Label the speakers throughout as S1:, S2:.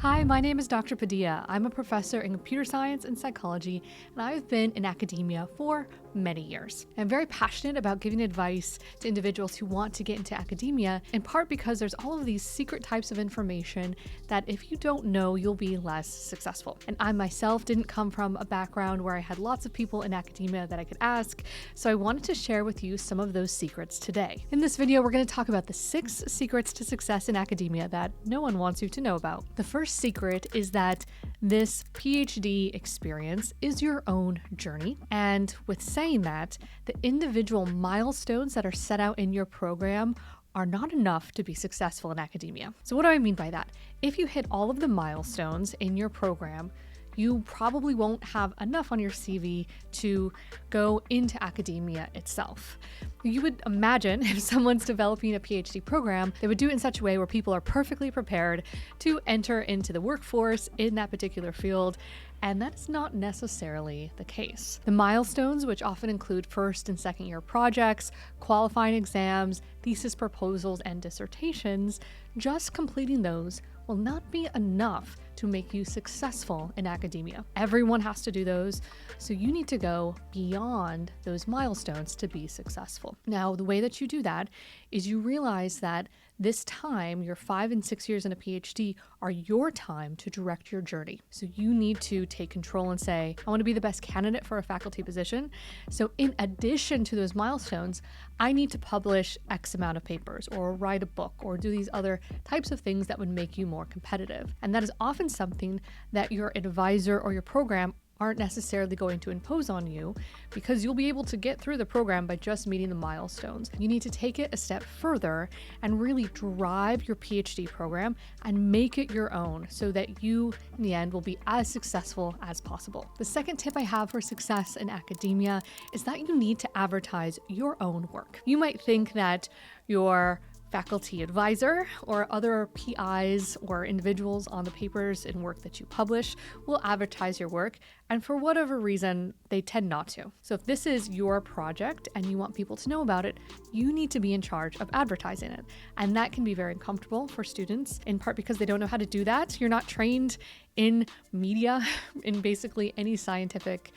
S1: Hi, my name is Dr. Padilla. I'm a professor in computer science and psychology, and I've been in academia for many years. I'm very passionate about giving advice to individuals who want to get into academia, in part because there's all of these secret types of information that if you don't know, you'll be less successful. And I myself didn't come from a background where I had lots of people in academia that I could ask, so I wanted to share with you some of those secrets today. In this video, we're going to talk about the 6 secrets to success in academia that no one wants you to know about. The first secret is that this PhD experience is your own journey. And with saying that, the individual milestones that are set out in your program are not enough to be successful in academia. So what do I mean by that? If you hit all of the milestones in your program, you probably won't have enough on your CV to go into academia itself. You would imagine if someone's developing a PhD program, they would do it in such a way where people are perfectly prepared to enter into the workforce in that particular field, and that's not necessarily the case. The milestones, which often include first and second year projects, qualifying exams, thesis proposals, and dissertations, just completing those will not be enough to make you successful in academia. Everyone has to do those, so you need to go beyond those milestones to be successful. Now, the way that you do that is you realize that this time, your 5 and 6 years in a PhD, are your time to direct your journey. So you need to take control and say, I want to be the best candidate for a faculty position. So in addition to those milestones, I need to publish X amount of papers or write a book or do these other types of things that would make you more competitive. And that is often something that your advisor or your program aren't necessarily going to impose on you because you'll be able to get through the program by just meeting the milestones. You need to take it a step further and really drive your PhD program and make it your own so that you, in the end, will be as successful as possible. The second tip I have for success in academia is that you need to advertise your own work. You might think that your faculty advisor or other PIs or individuals on the papers and work that you publish will advertise your work, and for whatever reason, they tend not to. So if this is your project and you want people to know about it, you need to be in charge of advertising it. And that can be very uncomfortable for students, in part because they don't know how to do that. You're not trained in media, in basically any scientific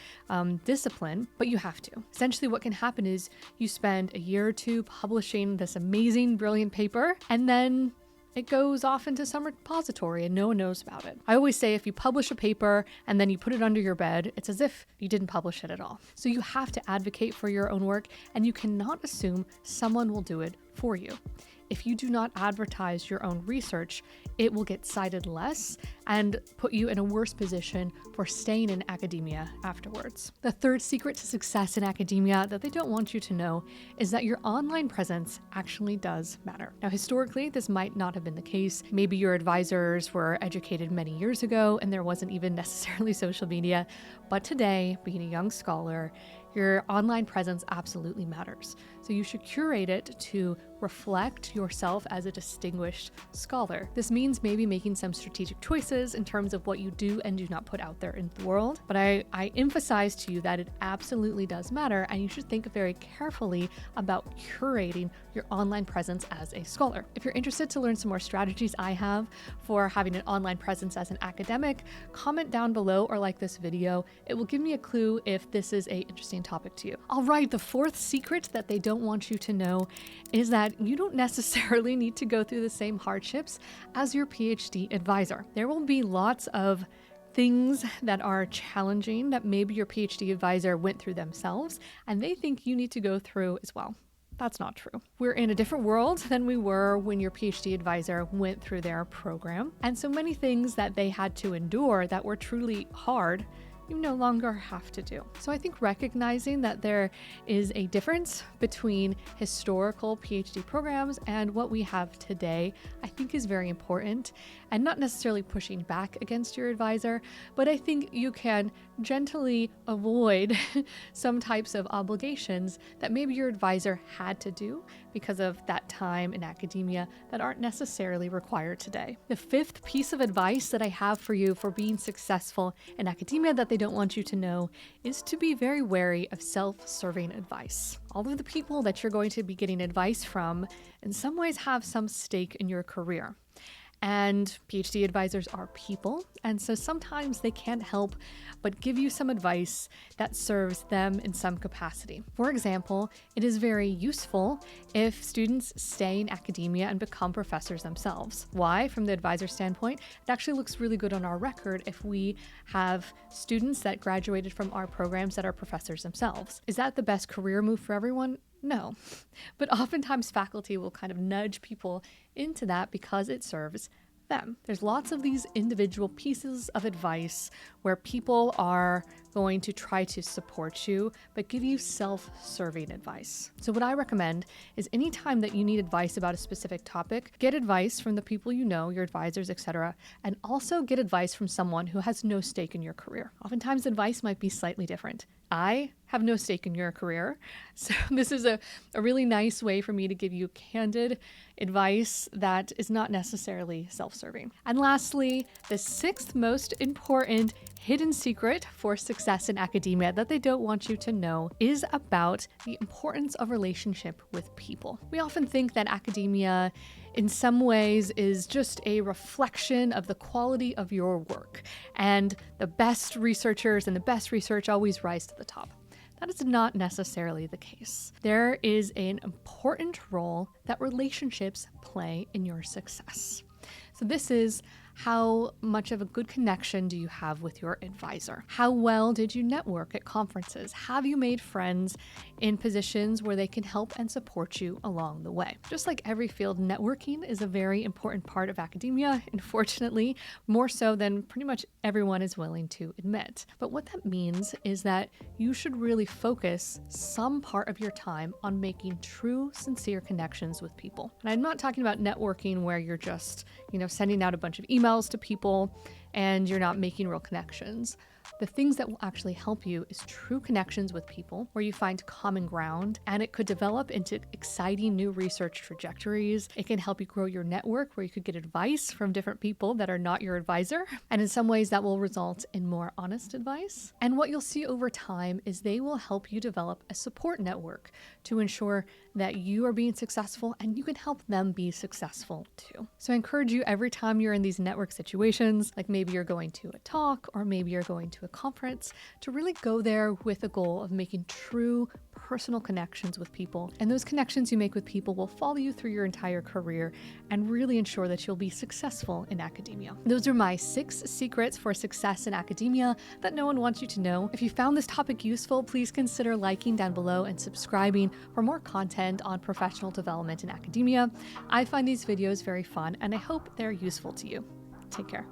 S1: discipline, but you have to. Essentially what can happen is you spend a year or two publishing this amazing, brilliant paper, and then it goes off into some repository and no one knows about it. I always say if you publish a paper and then you put it under your bed, it's as if you didn't publish it at all. So you have to advocate for your own work, and you cannot assume someone will do it for you. If you do not advertise your own research, it will get cited less and put you in a worse position for staying in academia afterwards. The third secret to success in academia that they don't want you to know is that your online presence actually does matter. Now, historically, this might not have been the case. Maybe your advisors were educated many years ago and there wasn't even necessarily social media, but today, being a young scholar, your online presence absolutely matters. So you should curate it to reflect yourself as a distinguished scholar. This means maybe making some strategic choices in terms of what you do and do not put out there in the world. But I emphasize to you that it absolutely does matter, and you should think very carefully about curating your online presence as a scholar. If you're interested to learn some more strategies I have for having an online presence as an academic, comment down below or like this video. It will give me a clue if this is an interesting topic to you. All right, the fourth secret that they don't want you to know is that you don't necessarily need to go through the same hardships as your PhD advisor. There will be lots of things that are challenging that maybe your PhD advisor went through themselves and they think you need to go through as well. That's not true. We're in a different world than we were when your PhD advisor went through their program. And so many things that they had to endure that were truly hard, you no longer have to do. So I think recognizing that there is a difference between historical PhD programs and what we have today, I think is very important, and not necessarily pushing back against your advisor, but I think you can gently avoid some types of obligations that maybe your advisor had to do because of that time in academia that aren't necessarily required today. The fifth piece of advice that I have for you for being successful in academia that they don't want you to know is to be very wary of self-serving advice. All of the people that you're going to be getting advice from in some ways have some stake in your career. And PhD advisors are people, and so sometimes they can't help but give you some advice that serves them in some capacity. For example, it is very useful if students stay in academia and become professors themselves. Why? From the advisor standpoint, it actually looks really good on our record if we have students that graduated from our programs that are professors themselves. Is that the best career move for everyone? No. But oftentimes faculty will kind of nudge people into that because it serves them. There's lots of these individual pieces of advice where people are going to try to support you, but give you self-serving advice. So what I recommend is anytime that you need advice about a specific topic, get advice from the people you know, your advisors, etc., and also get advice from someone who has no stake in your career. Oftentimes advice might be slightly different. I have no stake in your career, so this is a really nice way for me to give you candid advice that is not necessarily self-serving. And lastly, the sixth most important hidden secret for success in academia that they don't want you to know is about the importance of relationship with people. We often think that academia in some ways is just a reflection of the quality of your work, and the best researchers and the best research always rise to the top. That is not necessarily the case. There is an important role that relationships play in your success. So this is how much of a good connection do you have with your advisor? How well did you network at conferences? Have you made friends in positions where they can help and support you along the way? Just like every field, networking is a very important part of academia, unfortunately, more so than pretty much everyone is willing to admit. But what that means is that you should really focus some part of your time on making true, sincere connections with people. And I'm not talking about networking where you're just, sending out a bunch of emails to people and you're not making real connections. The things that will actually help you is true connections with people where you find common ground, and it could develop into exciting new research trajectories. It can help you grow your network where you could get advice from different people that are not your advisor. And in some ways that will result in more honest advice. And what you'll see over time is they will help you develop a support network to ensure that you are being successful and you can help them be successful too. So I encourage you every time you're in these network situations, like maybe you're going to a talk or maybe you're going to a conference, to really go there with a goal of making true personal connections with people. And those connections you make with people will follow you through your entire career and really ensure that you'll be successful in academia. Those are my 6 secrets for success in academia that no one wants you to know. If you found this topic useful, please consider liking down below and subscribing for more content on professional development in academia. I find these videos very fun and I hope they're useful to you. Take care.